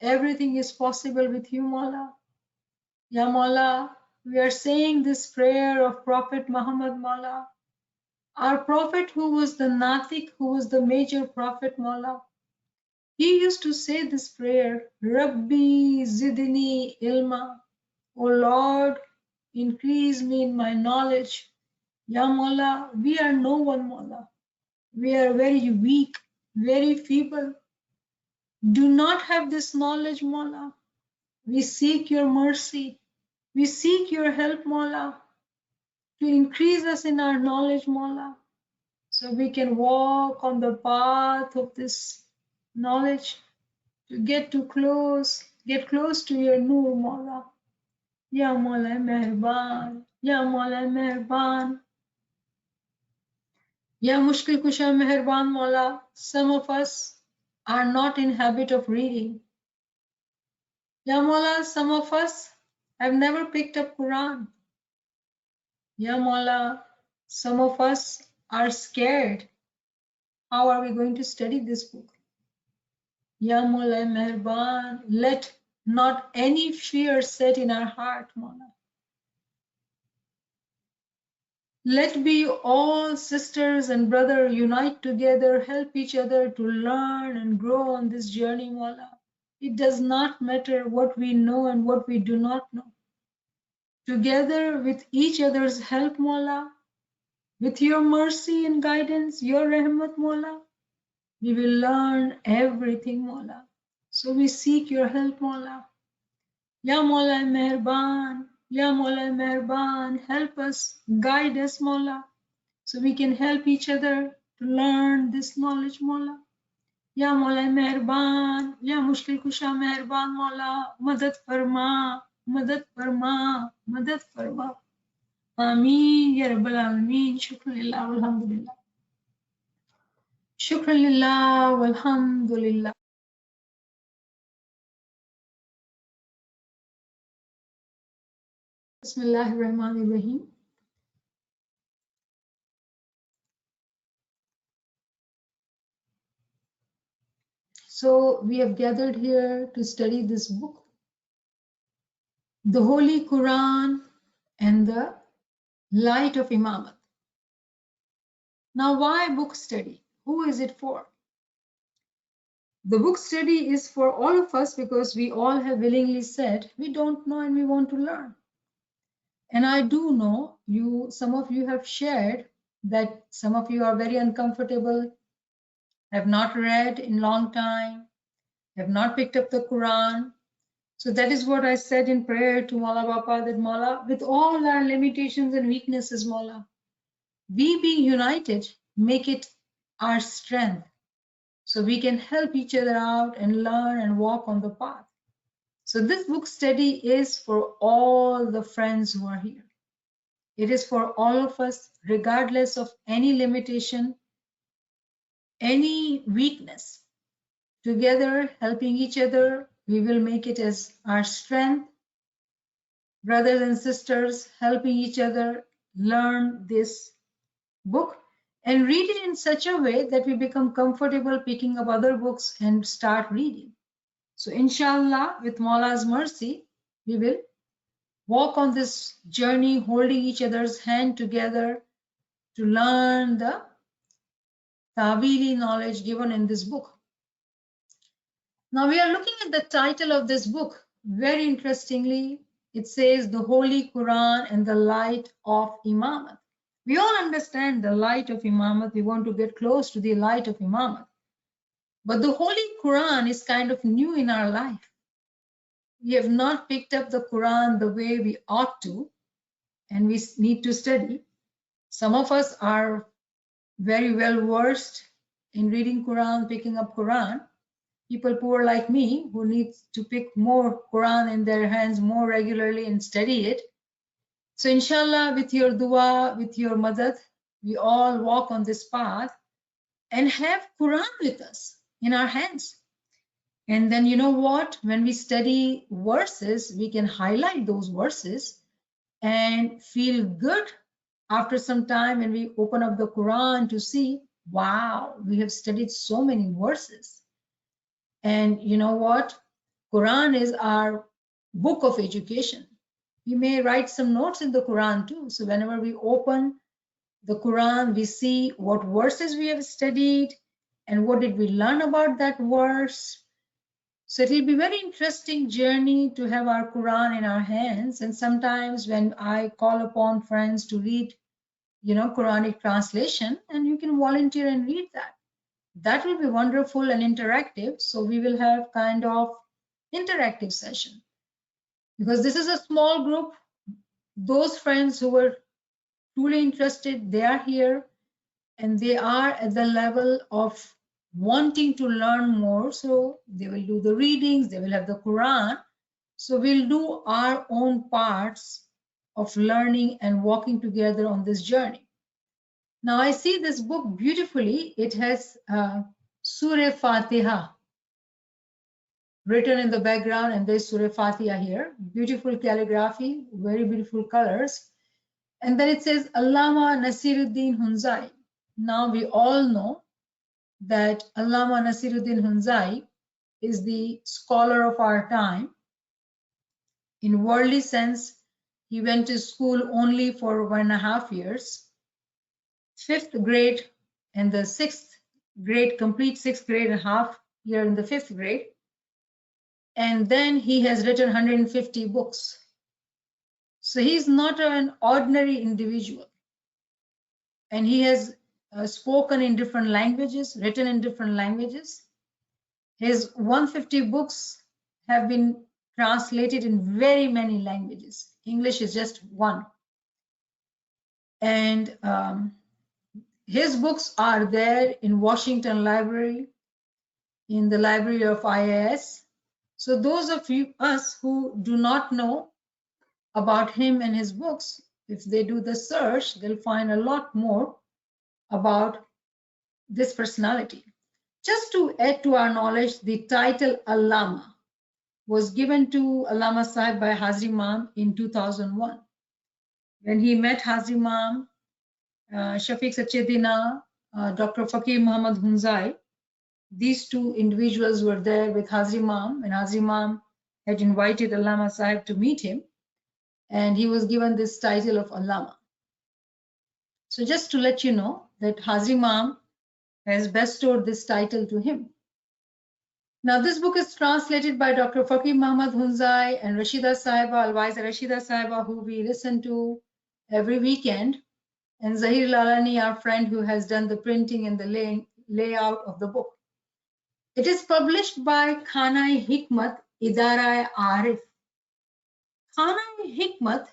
Everything is possible with you, Mawla. Ya Mawla, we are saying this prayer of Prophet Muhammad, Mawla. Our Prophet who was the Natik, who was the major Prophet, Mawla. He used to say this prayer, Rabbi Zidni Ilma. O Lord, increase me in my knowledge. Ya Mawla, we are no one, Mawla. We are very weak, very feeble. Do not have this knowledge, Mawla. We seek your mercy. We seek your help, Mawla, to increase us in our knowledge, Mawla, so we can walk on the path of this knowledge to get close to your Noor, Mawla. Ya Mawla Meherban, Ya Mawla Meherban, Ya Mushkil Kusha Meherban, Mawla. Some of us are not in habit of reading. Ya Mawla, some of us have never picked up Quran. Ya Mawla, some of us are scared. How are we going to study this book? Ya Mawla Meherban, let not any fear set in our heart, Mawla. Let be all sisters and brother unite together, help each other to learn and grow on this journey, Mawla. It does not matter what we know and what we do not know. Together with each other's help, Mawla, with your mercy and guidance, your rahmat, Mawla, we will learn everything, Mawla. So we seek your help, Mawla. Ya Mawla Meherban, Ya Mawla Meherban, help us, guide us, Mawla, so we can help each other to learn this knowledge, Mawla. Ya Mawla Meherban, Ya Mushkil Kusha Meherban, Mawla, Madad Farma, Madad Farma, Madad Farma. Ameen, Ya Rabbal Alameen, Shukran Lillah, Walhamdulillah. Shukran Lillah, Walhamdulillah. Bismillahir Rahmanir Rahim. So we have gathered here to study this book, the Holy Quran and the Light of Imamat. Now, why book study? Who is it for? The book study is for all of us because we all have willingly said we don't know and we want to learn. And I do know some of you have shared that some of you are very uncomfortable, have not read in long time, have not picked up the Quran. So that is what I said in prayer to Mawla Bapa, that Mawla, with all our limitations and weaknesses, Mawla, we being united, make it our strength so we can help each other out and learn and walk on the path. So this book study is for all the friends who are here. It is for all of us, regardless of any limitation, any weakness. Together, helping each other, we will make it as our strength. Brothers and sisters, helping each other learn this book and read it in such a way that we become comfortable picking up other books and start reading. So inshallah, with Mawla's mercy, we will walk on this journey, holding each other's hand together to learn the Tawili knowledge given in this book. Now we are looking at the title of this book. Very interestingly, it says the Holy Quran and the Light of Imamat. We all understand the light of Imamat. We want to get close to the light of Imamat. But the Holy Quran is kind of new in our life. We have not picked up the Quran the way we ought to, and we need to study. Some of us are very well versed in reading Quran, picking up Quran. People poor like me who need to pick more Quran in their hands more regularly and study it. So inshallah, with your dua, with your madad, we all walk on this path and have Quran with us in our hands. And then you know what? When we study verses, we can highlight those verses and feel good after some time when we open up the Quran to see, wow, we have studied so many verses. And you know what? Quran is our book of education. We may write some notes in the Quran too. So whenever we open the Quran, we see what verses we have studied and what did we learn about that verse. So it will be very interesting journey to have our Quran in our hands. And sometimes when I call upon friends to read, Quranic translation, and you can volunteer and read that. That will be wonderful and interactive. So we will have kind of interactive session, because this is a small group. Those friends who were truly interested, they are here, and they are at the level of wanting to learn more. So they will do the readings, they will have the Quran. So we'll do our own parts of learning and walking together on this journey. Now I see this book beautifully. It has Surah Fatiha written in the background, and there's Surah Fatiha here. Beautiful calligraphy, very beautiful colors. And then it says Allama Nasiruddin Hunzai. Now we all know that Allama Nasiruddin Hunzai is the scholar of our time. In worldly sense, he went to school only for 1.5 years. 5th grade and the 6th grade, complete 6th grade and half year in the 5th grade. And then he has written 150 books. So he's not an ordinary individual. And he has spoken in different languages, written in different languages. His 150 books have been translated in very many languages. English is just one. And his books are there in Washington Library, in the library of IAS. So those of us who do not know about him and his books, if they do the search, they'll find a lot more about this personality. Just to add to our knowledge, the title Allama was given to Allama Sahib by Hazri Imam in 2001. When he met Hazri Imam, Shafiq Sachedina, Dr. Fakir Muhammad Hunzai, these two individuals were there with Hazri Imam, and Hazri Imam had invited Allama Sahib to meet him, and he was given this title of Allama. So just to let you know that Hazri Imam has bestowed this title to him. Now this book is translated by Dr. Fakir Muhammad Hunzai and Rashida Sahiba, ALWAEZA Rashida Sahiba, who we listen to every weekend, and Zahir Lalani, our friend who has done the printing and the layout of the book. It is published by Khana-i-Hikmat Idara-e-Arif. Khana-i-Hikmat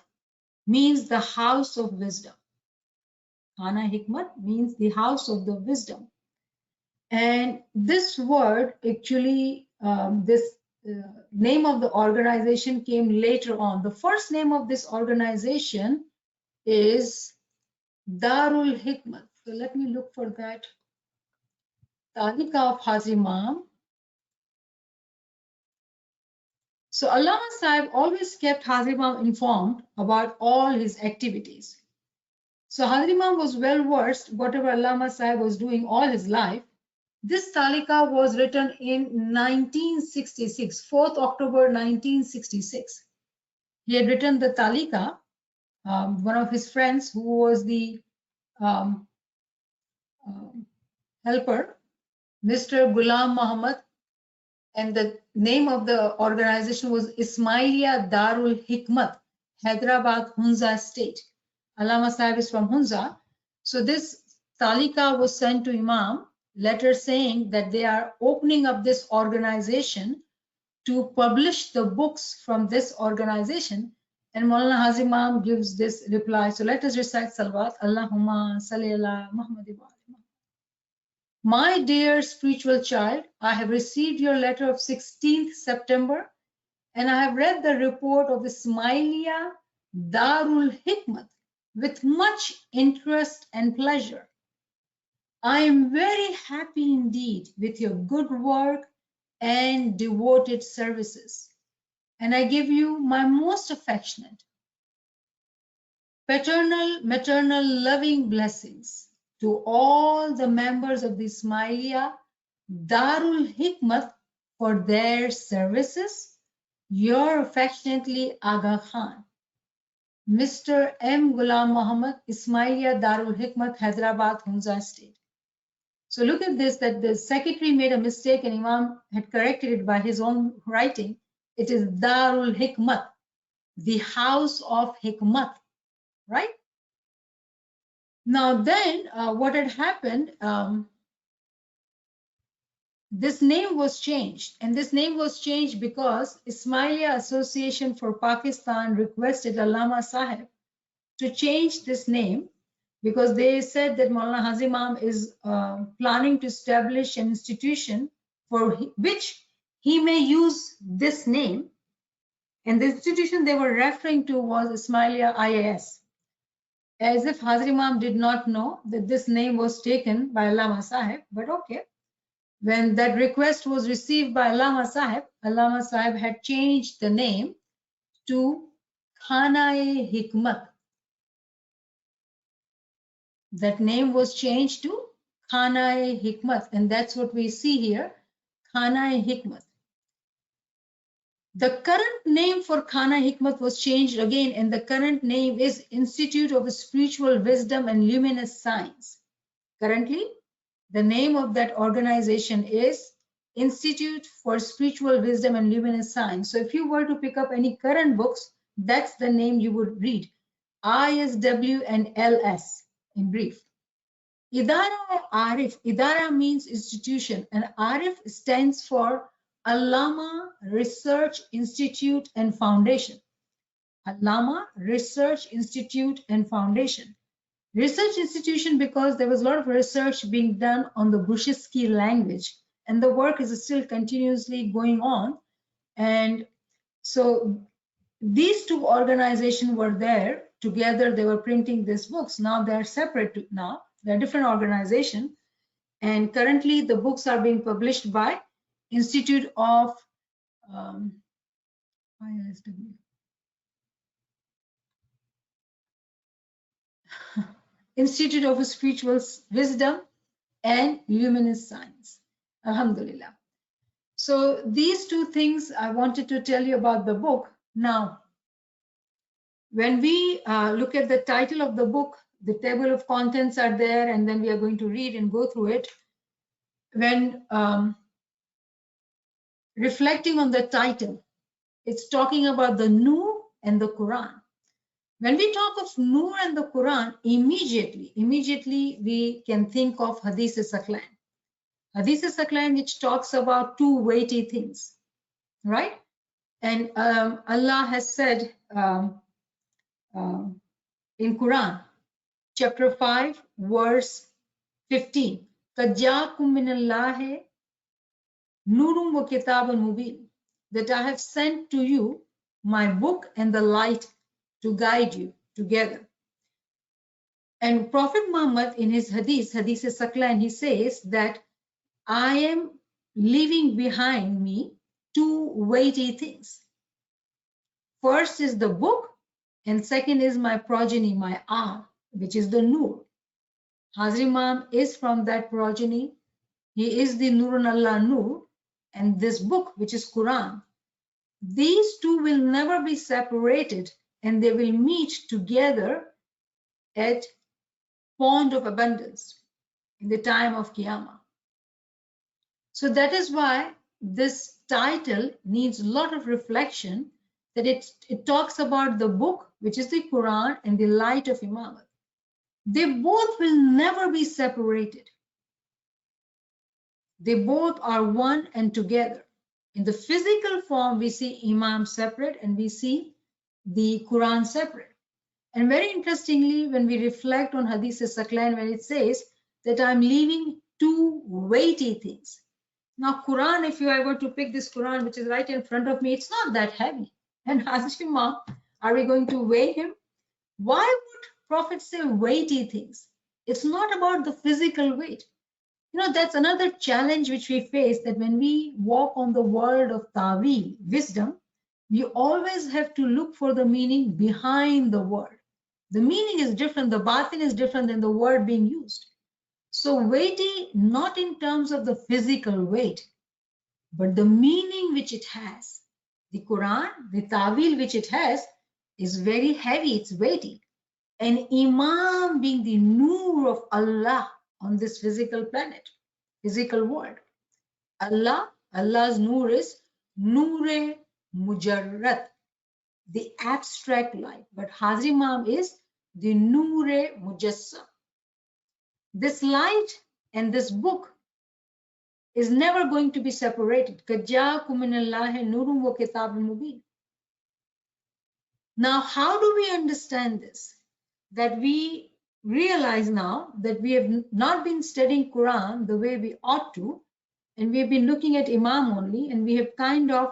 means the house of wisdom. Khana-i-Hikmat means the house of the wisdom. And this word actually, name of the organization came later on. The first name of this organization is Darul Hikmat. So let me look for that. Talika of Hazri Imam. So Allama Sahib always kept Hazri Imam informed about all his activities. So Hazri Imam was well versed whatever Allama Sahib was doing all his life. This Talika was written in 1966, 4th October 1966. He had written the Talika. One of his friends who was the helper, Mr. Ghulam Muhammad, and the name of the organization was Ismailia Darul Hikmat, Hyderabad, Hunza state. Allama Sahib is from Hunza. So this Talika was sent to Imam, letter saying that they are opening up this organization to publish the books from this organization. And Maulana Hazri Imam gives this reply. So let us recite Salawat. Allahumma salli ala Muhammad wa ali. My dear spiritual child, I have received your letter of 16th September, and I have read the report of Ismailia Darul Hikmat with much interest and pleasure. I am very happy indeed with your good work and devoted services, and I give you my most affectionate, paternal, maternal, loving blessings to all the members of the Ismailia Darul Hikmat for their services. Your affectionately Aga Khan. Mr. M. Ghulam Muhammad, Ismailia Darul Hikmat, Hyderabad, Hunza State. So look at this, that the secretary made a mistake and Imam had corrected it by his own writing. It is Darul Hikmat, the house of Hikmat, right? Now then, what had happened, this name was changed, and this name was changed because Ismailia Association for Pakistan requested Allama Sahib to change this name because they said that Maulana Hazi Imam is planning to establish an institution for which he may use this name. And the institution they were referring to was Ismailia IAS, as if Hazi Imam did not know that this name was taken by Allama Sahib, but okay. When that request was received by Allama Sahib had changed the name to Khana-e-Hikmat. That name was changed to Khana-e-Hikmat, and that's what we see here, Khana-e-Hikmat. The current name for Khana-e-Hikmat was changed again, and the current name is Institute of Spiritual Wisdom and Luminous Science. Currently, the name of that organization is Institute for Spiritual Wisdom and Luminous Science. So if you were to pick up any current books, that's the name you would read, ISW and LS in brief. Idara Arif, Idara means institution, and Arif stands for Allama Research Institute and Foundation. Allama Research Institute and Foundation. Research institution because there was a lot of research being done on the Bushiski language, and the work is still continuously going on. And so these two organizations were there together. They were printing these books. Now they're separate now. They're different organizations. And currently the books are being published by Institute of ISW. Institute of Spiritual Wisdom and Luminous Science. Alhamdulillah. So these two things I wanted to tell you about the book. Now, when we look at the title of the book, the table of contents are there, and then we are going to read and go through it. When reflecting on the title, it's talking about the Nur and the Quran. When we talk of Nur and the Quran, immediately we can think of Hadith-e-Saqlain. Hadith-e-Saqlain, which talks about two weighty things, right? And Allah has said in Quran, chapter 5, verse 15, قَدْ جَاءَكُم مِّنَ اللَّهِ نُورٌ وَكِتَابٌ مُبِينٌ, that I have sent to you my book and the light to guide you together. And Prophet Muhammad in his Hadith-e-Saqlain, he says that I am leaving behind me two weighty things. First is the book, and second is my progeny, my arm, which is the Nur. Hazi Imam is from that progeny. He is the Nurun Allah Nur, and this book, which is Quran. These two will never be separated, and they will meet together at Pond of Abundance in the time of Qiyamah. So that is why this title needs a lot of reflection, that it talks about the book, which is the Quran, and the light of Imamah. They both will never be separated. They both are one and together. In the physical form, we see Imam separate and we see the Quran separate. And very interestingly, when we reflect on Hadith-e-Saqlain, when it says that I'm leaving two weighty things. Now, Quran, if you are going to pick this Quran, which is right in front of me, it's not that heavy. And Hazi Imam, are we going to weigh him? Why would Prophet say weighty things? It's not about the physical weight. You know, that's another challenge which we face, that when we walk on the world of Ta'wil, wisdom, we always have to look for the meaning behind the word. The meaning is different, the batin is different than the word being used. So weighty, not in terms of the physical weight, but the meaning which it has, the Quran, the Tawil which it has, is very heavy, it's weighty. An Imam being the Noor of Allah on this physical planet, physical world. Allah's Noor is Noor-e Mujarrad, the abstract light, but Hazrat Imam is the Noor-e Mujassam. This light and this book is never going to be separated. Now, how do we understand this? That we realize now that we have not been studying Quran the way we ought to, and we have been looking at Imam only, and we have kind of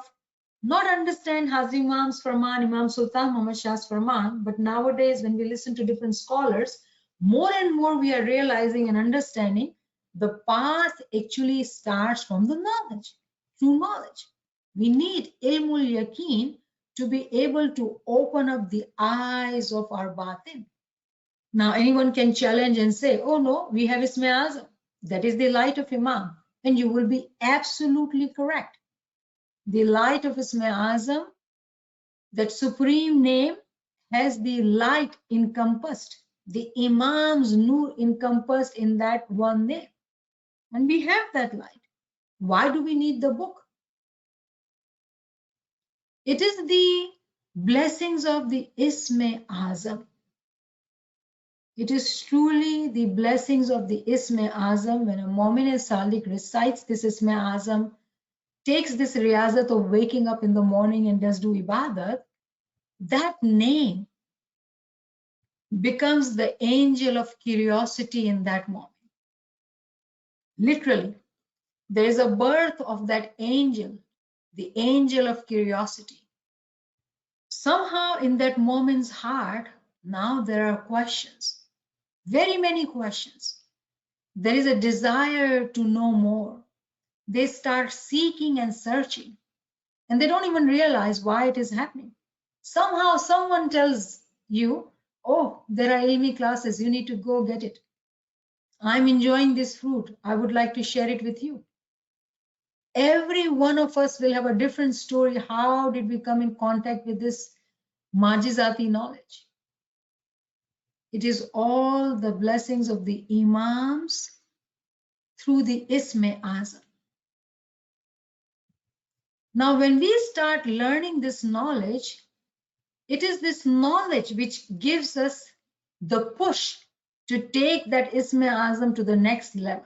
not understand Hazrat Imam's Farman, Imam Sultan Muhammad Shah's Farman, but nowadays when we listen to different scholars, more and more we are realizing and understanding the path actually starts from the knowledge, true knowledge. We need ilmul yaqeen to be able to open up the eyes of our batin. Now anyone can challenge and say, oh no, we have Isme Azam, that is the light of Imam, and you will be absolutely correct. The light of Isme Azam, that supreme name, has the light encompassed, the Imam's Noor encompassed in that one name. And we have that light. Why do we need the book? It is the blessings of the Isme Azam. It is truly the blessings of the Isme Azam when a Mu'min Salik recites this Isme Azam, takes this riyazat of waking up in the morning and does do ibadat, that name becomes the angel of curiosity in that moment. Literally, there is a birth of that angel, the angel of curiosity. Somehow in that moment's heart, now there are questions, very many questions. There is a desire to know more. They start seeking and searching, and they don't even realize why it is happening. Somehow someone tells you, oh, there are ilmi classes, you need to go get it. I'm enjoying this fruit, I would like to share it with you. Every one of us will have a different story. How did we come in contact with this majizati knowledge? It is all the blessings of the Imams through the Isme Azam. Now, when we start learning this knowledge, it is this knowledge which gives us the push to take that Isme Azam to the next level.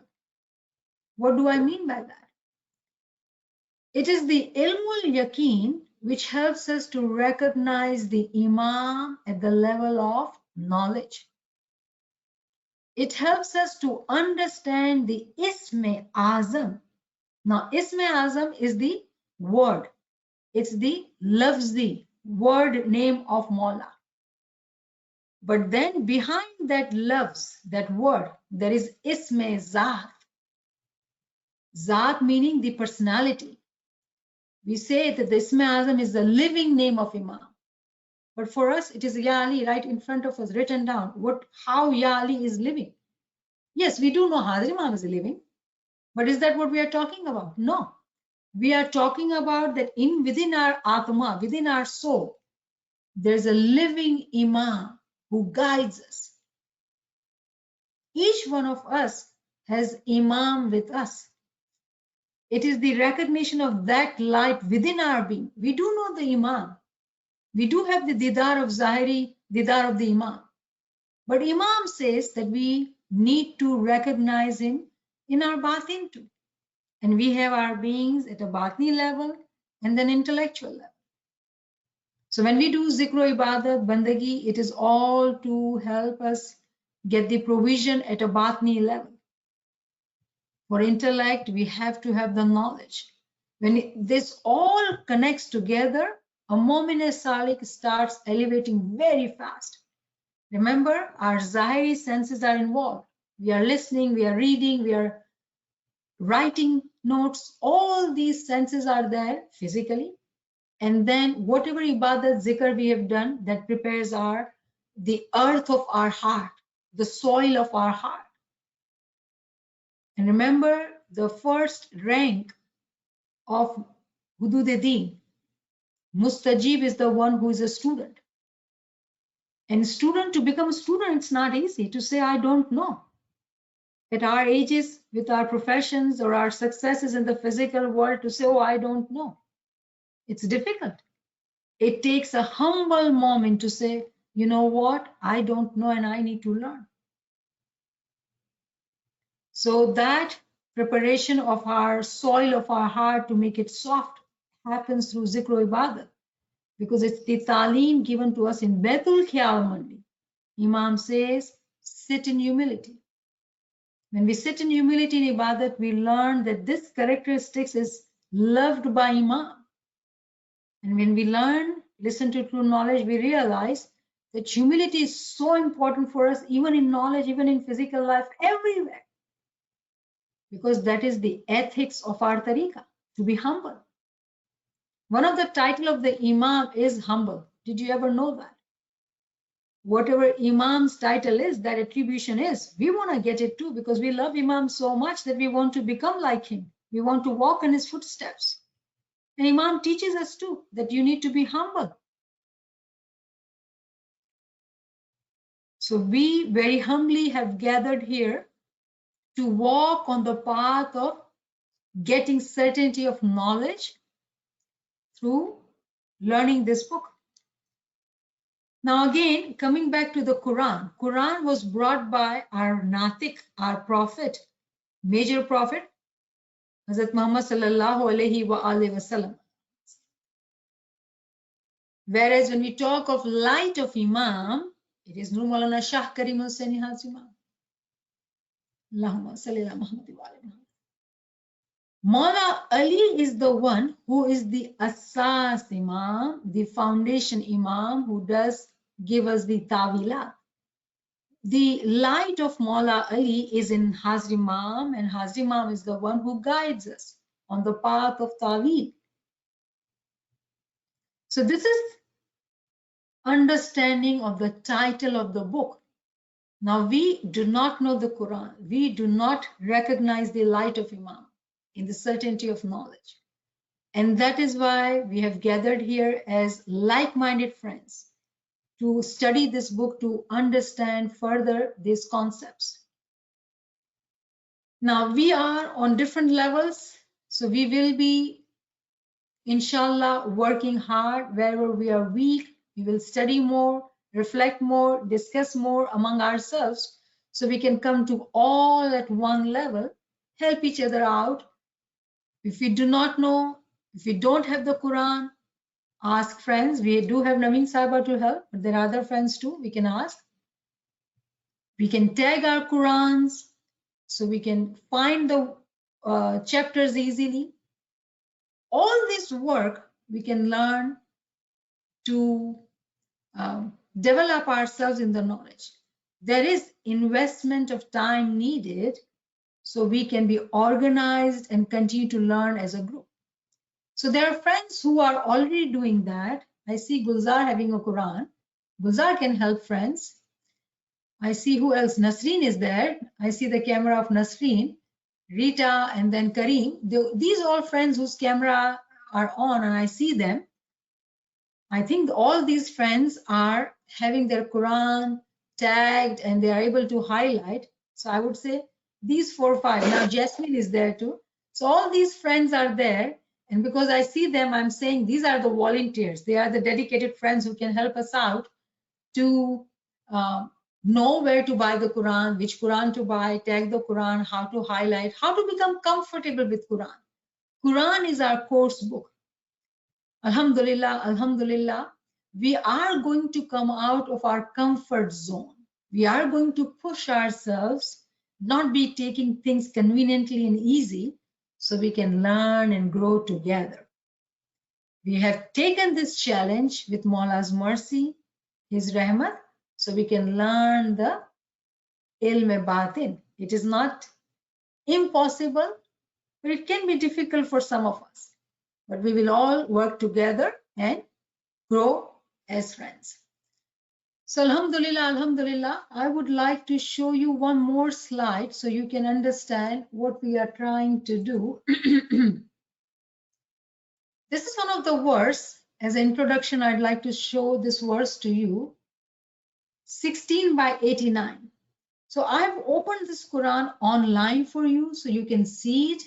What do I mean by that? It is the ilmul yaqeen which helps us to recognize the Imam at the level of knowledge. It helps us to understand the Isme Azam. Now, Isme Azam is the word. It's the lafzi, word name of Mawla. But then behind that lafz, that word, there is Isme Zat. Zat meaning the personality. We say that the Isme Azam is the living name of Imam. But for us, it is Ya Ali right in front of us, written down, how Ya Ali is living. Yes, we do know Hazrat Imam is living, but is that what we are talking about? No. We are talking about that within our Atma, within our soul, there's a living Imam who guides us. Each one of us has Imam with us. It is the recognition of that light within our being. We do know the Imam. We do have the Didar of Zahiri, Didar of the Imam. But Imam says that we need to recognize him in our Batin too. And we have our beings at a Batni level and then intellectual level. So when we do Zikro Ibadat, Bandagi, it is all to help us get the provision at a Batni level. For intellect, we have to have the knowledge. When this all connects together, a Mu'min Salik starts elevating very fast. Remember, our Zahiri senses are involved. We are listening, we are reading, we are writing notes. All these senses are there physically. And then whatever ibadat, zikr we have done, that prepares the earth of our heart, the soil of our heart. And remember, the first rank of Hudud-e-Deen. Mustajib is the one who is a student. And student, to become a student, it's not easy to say, I don't know. At our ages, with our professions or our successes in the physical world, to say, oh, I don't know. It's difficult. It takes a humble moment to say, you know what, I don't know and I need to learn. So that preparation of our soil of our heart to make it soft happens through zikr ibadat, because it's the talim given to us in Baitul Khayal Mandi. Imam says, sit in humility. When we sit in humility in ibadat, we learn that this characteristics is loved by Imam. And when we learn, listen to true knowledge, we realize that humility is so important for us, even in knowledge, even in physical life, everywhere. Because that is the ethics of our tariqah, to be humble. One of the title of the Imam is humble. Did you ever know that? Whatever Imam's title is, that attribution is, we want to get it too, because we love Imam so much that we want to become like him. We want to walk in his footsteps. And Imam teaches us too, that you need to be humble. So we very humbly have gathered here to walk on the path of getting certainty of knowledge through learning this book. Now again, coming back to the Quran, Quran was brought by our Natik, our prophet, major prophet, Hazrat Muhammad sallallahu alaihi wa alihi wasallam. Whereas when we talk of light of Imam, it is Nur Maulana Shah Karim Hussaini Hazimam. Allahumma salli ala Muhammad wa ala Muhammad. Maula Ali is the one who is the Asas Imam, the foundation Imam, who does give us the Tawilat. The light of Maula Ali is in Hazrimam, and Hazrimam is the one who guides us on the path of Tawil. So this is understanding of the title of the book. Now we do not know the Quran. We do not recognize the light of Imam in the certainty of knowledge. And that is why we have gathered here as like-minded friends to study this book, to understand further these concepts. Now we are on different levels, so we will be, inshallah, working hard. Wherever we are weak, we will study more, reflect more, discuss more among ourselves, so we can come to all at one level, help each other out. If we do not know, if we don't have the Quran, ask friends. We do have Naveen Sahaba to help, but there are other friends too. We can ask. We can tag our Qurans, so we can find the chapters easily. All this work we can learn to develop ourselves in the knowledge. There is investment of time needed, so we can be organized and continue to learn as a group. So there are friends who are already doing that. I see Gulzar having a Quran. Gulzar can help friends. I see who else. Nasreen is there. I see the camera of Nasreen, Rita, and then Kareem. These are all friends whose camera are on, and I see them. I think all these friends are having their Quran tagged and they are able to highlight. So I would say these 4 or 5. Now Jasmine is there too. So all these friends are there. And because I see them, I'm saying these are the volunteers. They are the dedicated friends who can help us out to know where to buy the Quran, which Quran to buy, tag the Quran, how to highlight, how to become comfortable with Quran. Quran is our course book. Alhamdulillah, Alhamdulillah, we are going to come out of our comfort zone. We are going to push ourselves, not be taking things conveniently and easy, so we can learn and grow together. We have taken this challenge with Maula's mercy, his rahmat, so we can learn the ilm-e-batin. It is not impossible, but it can be difficult for some of us. But we will all work together and grow as friends. So Alhamdulillah, Alhamdulillah, I would like to show you one more slide so you can understand what we are trying to do. This is one of the verse. As an introduction, I'd like to show this verse to you. 16 by 89. So I've opened this Quran online for you so you can see it.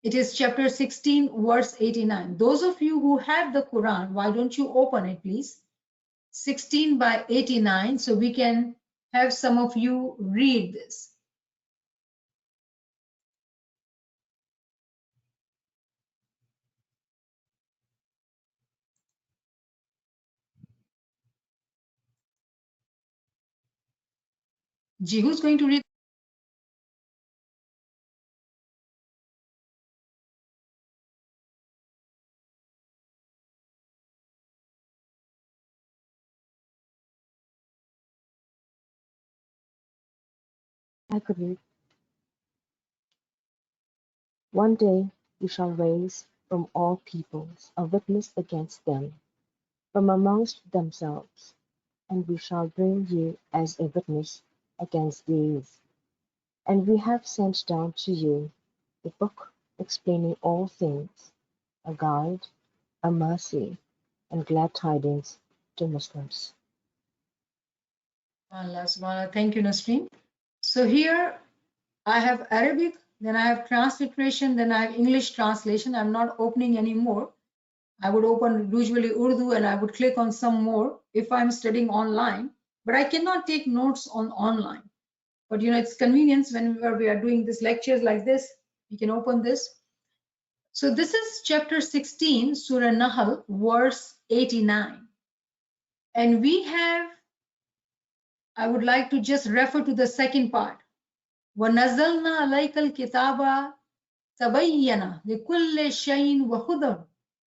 It is chapter 16, verse 89. Those of you who have the Quran, why don't you open it, please? 16 by 89, so we can have some of you read this. Ji, who's going to read? I could read. One day we shall raise from all peoples a witness against them from amongst themselves, and we shall bring you as a witness against these. And we have sent down to you a book explaining all things, a guide, a mercy, and glad tidings to Muslims. Allah subhanahu. Thank you, Nasreen. So here I have Arabic, then I have transliteration, then I have English translation. I'm not opening anymore. I would open usually Urdu and I would click on some more if I'm studying online, but I cannot take notes on online. But you know, it's convenience whenever we are doing these lectures like this, we can open this. So this is chapter 16, Surah Nahl, verse 89. And we have, I would like to just refer to the second part. وَنَزَّلْنَا عَلَيْكَ الْكِتَابَ تَبَيَّنَ لِكُلِّ شَيْءٍ وَهُدًى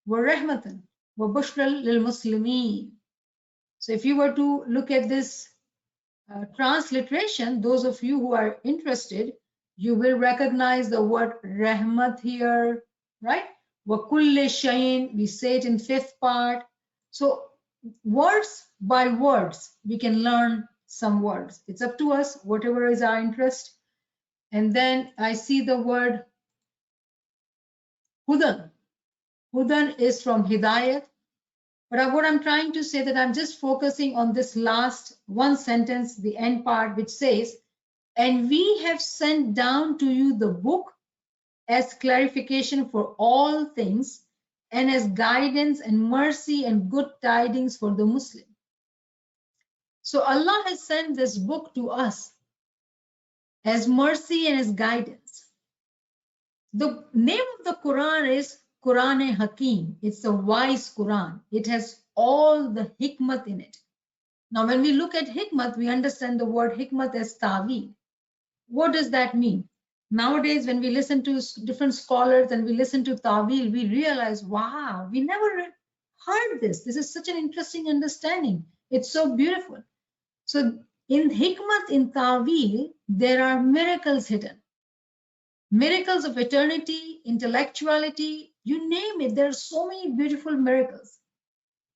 وَرَحْمَةً وَبُشْرًا لِلْمُسْلِمِينَ. So if you were to look at this transliteration, those of you who are interested, you will recognize the word rahmat here, right? وَكُلِّ شَيْءٍ, we say it in fifth part. So words by words, we can learn some words. It's up to us, whatever is our interest. And then I see the word hudan. Hudan is from hidayat. But what I'm trying to say that I'm just focusing on this last one sentence, the end part, which says, and we have sent down to you the book as clarification for all things and as guidance and mercy and good tidings for the Muslim. So Allah has sent this book to us as mercy and as guidance. The name of the Quran is Quran Hakim. It's a wise Quran. It has all the hikmat in it. Now, when we look at hikmat, we understand the word hikmat as ta'wil. What does that mean? Nowadays, when we listen to different scholars and we listen to ta'wil, we realize, wow, we never heard this. This is such an interesting understanding. It's so beautiful. So in hikmat, in ta'wil, there are miracles hidden. Miracles of eternity, intellectuality, you name it. There are so many beautiful miracles.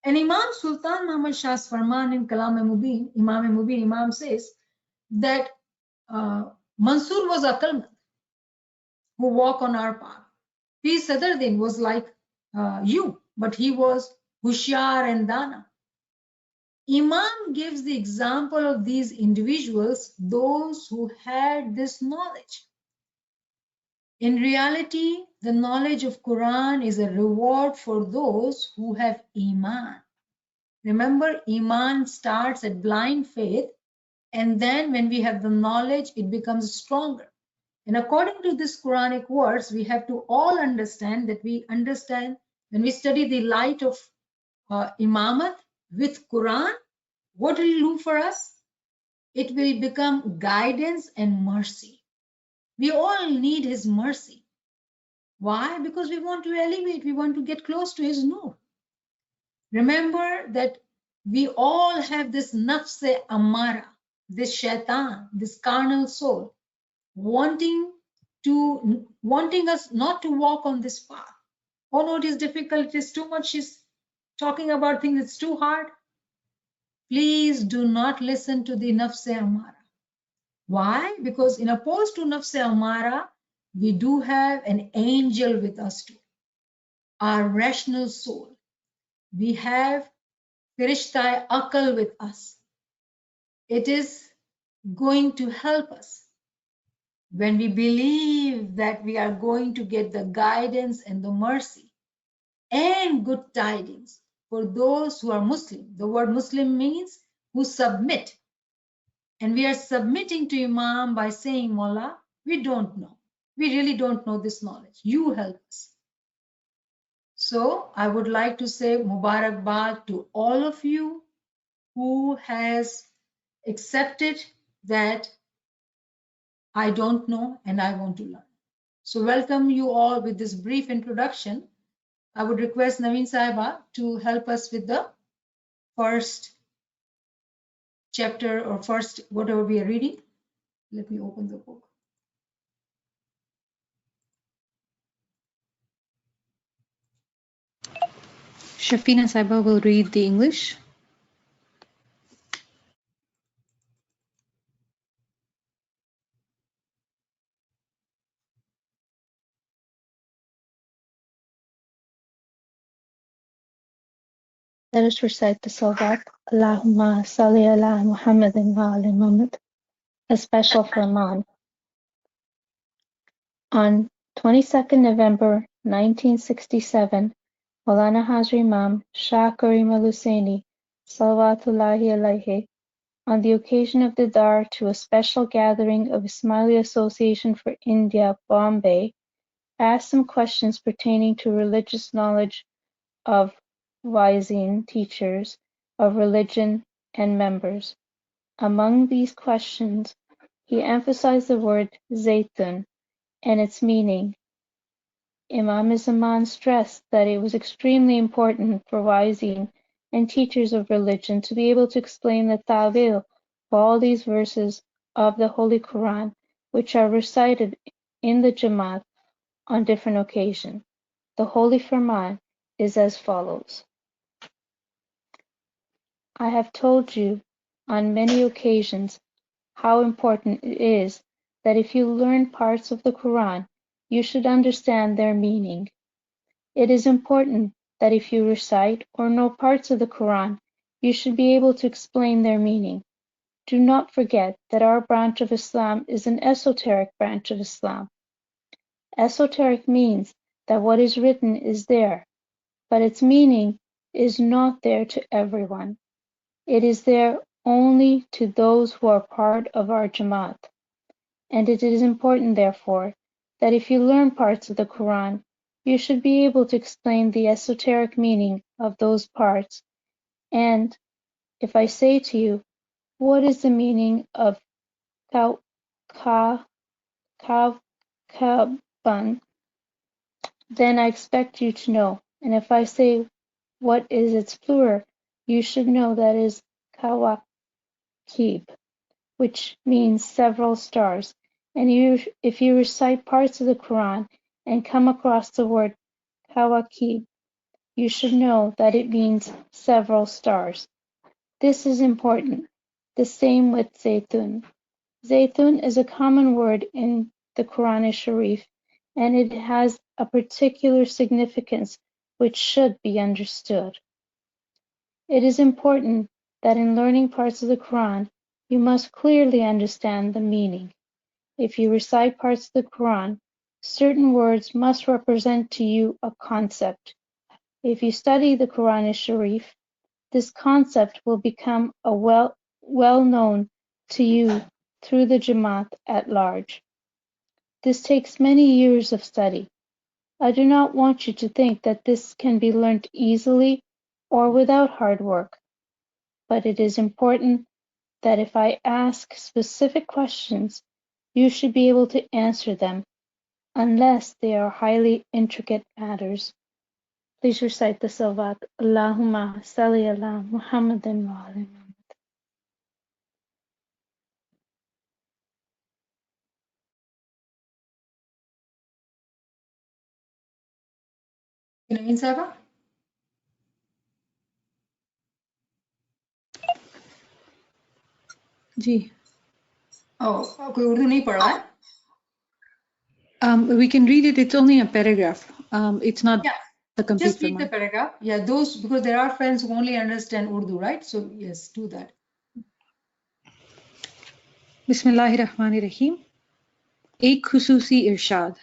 And Imam Sultan Muhammad Shah's farman in Kalam-e-Mubin, Imam-e-Mubin, Imam says that Mansur was Aqalmand who walk on our path. P. Sadruddin was like you, but he was Hushar and Dana. Imam gives the example of these individuals, those who had this knowledge. In reality, the knowledge of Quran is a reward for those who have Iman. Remember, Iman starts at blind faith, and then when we have the knowledge, it becomes stronger. And according to this Quranic words, we have to all understand that we understand when we study the light of Imamat with Quran, what will it do for us? It will become guidance and mercy. We all need His mercy. Why? Because we want to elevate, we want to get close to His nur. Remember that we all have this nafs amara, this shaitan, this carnal soul, wanting us not to walk on this path. Oh no, it is difficult, it is too much, she's talking about things, it's too hard. Please do not listen to the nafs amara. Why? Because in opposed to nafs amara, we do have an angel with us too, our rational soul. We have Firishtai Akal with us. It is going to help us when we believe that we are going to get the guidance and the mercy and good tidings for those who are Muslim. The word Muslim means who submit. And we are submitting to Imam by saying, Mullah, we don't know. We really don't know this knowledge. You help us. So I would like to say Mubarakbad to all of you who has accepted that I don't know and I want to learn. So welcome you all with this brief introduction. I would request Naveen Sahiba to help us with the first chapter or first whatever we are reading. Let me open the book. Shafina Saiba will read the English. Let us recite the Salawat. Allahumma salli ala Muhammadin wa ali Muhammad. A special farman. On 22nd November 1967, Maulana Hazrat Imam Shah Karim al-Husseini, Salawatullahi alayhi, on the occasion of the Dar to a special gathering of Ismaili Association for India, Bombay, asked some questions pertaining to religious knowledge of Waizin teachers of religion and members. Among these questions, he emphasized the word Zaytun and its meaning. Imam Zaman stressed that it was extremely important for Waizin and teachers of religion to be able to explain the ta'wil of all these verses of the Holy Quran, which are recited in the Jamaat on different occasions. The Holy Farman is as follows. I have told you on many occasions how important it is that if you learn parts of the Quran, you should understand their meaning. It is important that if you recite or know parts of the Quran, you should be able to explain their meaning. Do not forget that our branch of Islam is an esoteric branch of Islam. Esoteric means that what is written is there, but its meaning is not there to everyone. It is there only to those who are part of our Jamaat. And it is important, therefore, that if you learn parts of the Quran, you should be able to explain the esoteric meaning of those parts. And if I say to you, what is the meaning of Kawkaban, then I expect you to know. And if I say, what is its plural, you should know that is Kawakib, which means several stars. And if you recite parts of the Quran and come across the word Kawakib, you should know that it means several stars. This is important. The same with Zaytun. Zaytun is a common word in the Quran Sharif, and it has a particular significance which should be understood. It is important that in learning parts of the Quran, you must clearly understand the meaning. If you recite parts of the Quran, certain words must represent to you a concept. If you study the Quran Sharif, this concept will become well known to you through the Jamaat at large. This takes many years of study. I do not want you to think that this can be learnt easily or without hard work, but it is important that if I ask specific questions, you should be able to answer them, unless they are highly intricate matters. Please recite the Salawat. Allahumma salli ala Muhammadin wa ali Muhammad. Naveen Sahiba? जी कोई उर्दू नहीं पढ़ रहा है? We can read it. It's only a paragraph. It's not Yeah, the complete just read the farman. paragraph. Yeah, those, because there are friends who only understand Urdu, right? So yes, do that. बिस्मिल्लाहिर्रहमानिर्रहीम। एक खुसूसी इरशाद।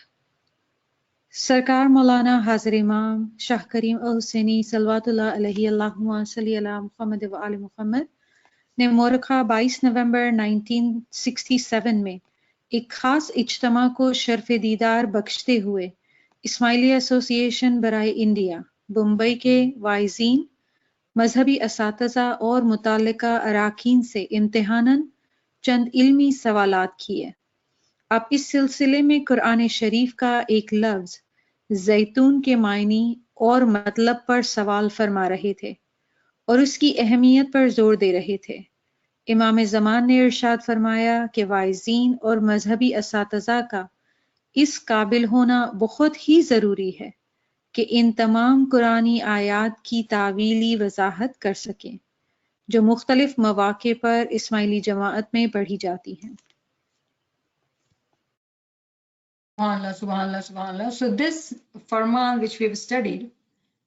सरकार मौलाना हाजिर इमाम शाह करीम अल-हुसैनी सल्लल्लाहु अलैहि अल्लाहुम्मा सल्ली अला मुहम्मद व आले मुहम्मद ने मोरखा 22 नवंबर 1967 में एक खास इज्तिमा को शर्फ दीदार बख्शते हुए इस्माइली एसोसिएशन बराए इंडिया मुंबई के वाइजीन मजहबी असातिज़ा और मुतल्लिका अराकीन से इम्तिहानन चंद इल्मी सवालात किए। आप इस सिलसिले में कुरान शरीफ का एक लफ्ज जैतून के मायनी और मतलब पर सवाल फरमा रहे थे और उसकी अहमियत पर जोर दे रहे थे। इमाम ज़मान ने इरशाद फरमाया कि वाइज़ीन और मजहबी असातिज़ा का इस काबिल होना बहुत ही ज़रूरी है कि इन तमाम कुरानी आयात की तावीली वजाहत कर सकें जो मुख्तलिफ मवाक़े पर इस्माइली जमाअत में पढ़ी जाती हैं। Subhanallah, subhanallah, subhanallah. So this farman which we have studied,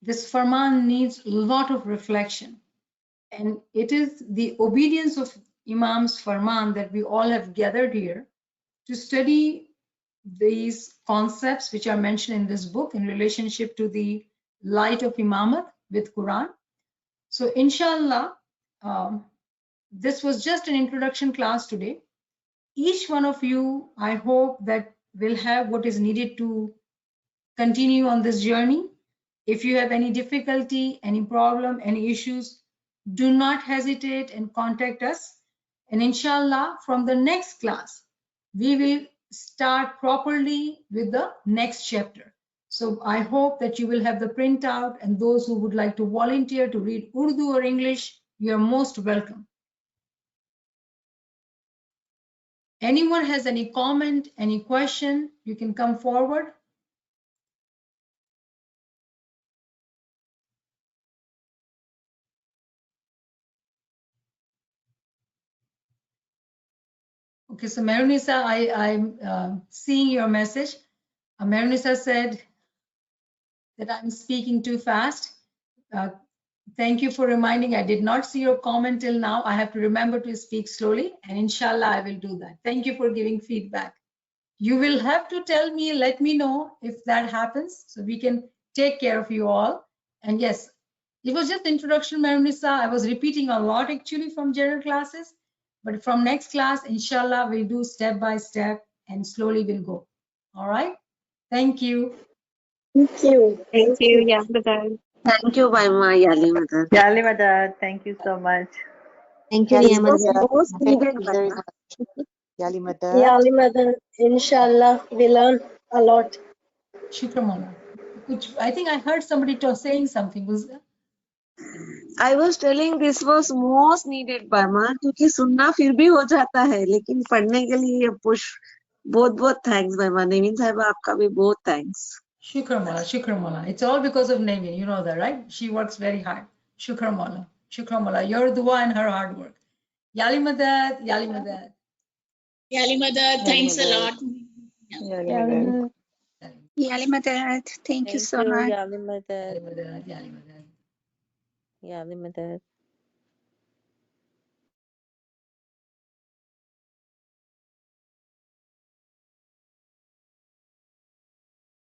this farman needs a lot of reflection. And it is the obedience of Imam's farman that we all have gathered here to study these concepts which are mentioned in this book in relationship to the light of Imamat with Quran. So inshallah, this was just an introduction class today. Each one of you, I hope that will have what is needed to continue on this journey. If you have any difficulty, any problem, any issues, do not hesitate and contact us. And inshallah, from the next class, we will start properly with the next chapter. So I hope that you will have the printout, and those who would like to volunteer to read Urdu or English, you are most welcome. Anyone has any comment, any question, you can come forward. Okay, so Marunisa, I'm seeing your message. Marunisa said that I'm speaking too fast. Thank you for reminding. I did not see your comment till now. I have to remember to speak slowly, and inshallah, I will do that. Thank you for giving feedback. You will have to tell me, let me know if that happens, so we can take care of you all. And yes, it was just introduction, Marunisa. I was repeating a lot actually from general classes, but from next class, inshallah, we'll do step by step and slowly we'll go. All right. Thank you. Thank you. Thank you, yeah, Madam. Thank you, Baima Yali Mother. Yali Madad, thank you so much. Thank you, This NIAMAT. was most needed, Very Baima. much. Yali Mother. Yali Madad, inshallah, we learn a lot. Shukran, Mona. I think I heard somebody saying something. Was I was telling this was most needed, Baima, क्योंकि सुनना फिर भी हो जाता है, लेकिन पढ़ने के लिए पुश बहुत बहुत थैंक्स बाइमा। नेविन साहिबा आपका भी बहुत thanks. Shukran, Mona. Shukran, Mona. It's all because of Nevin. You know that, right? She works very hard. Shukran, Mona. Shukran, Mona. Your dua and her hard work. Yali Madad. Yali Madad. Yali Madad, thanks a lot. Yali Madad. Yali Madad, thank you so much. Yali Madad. Yali Madad. Yali Madad. Yali Madad.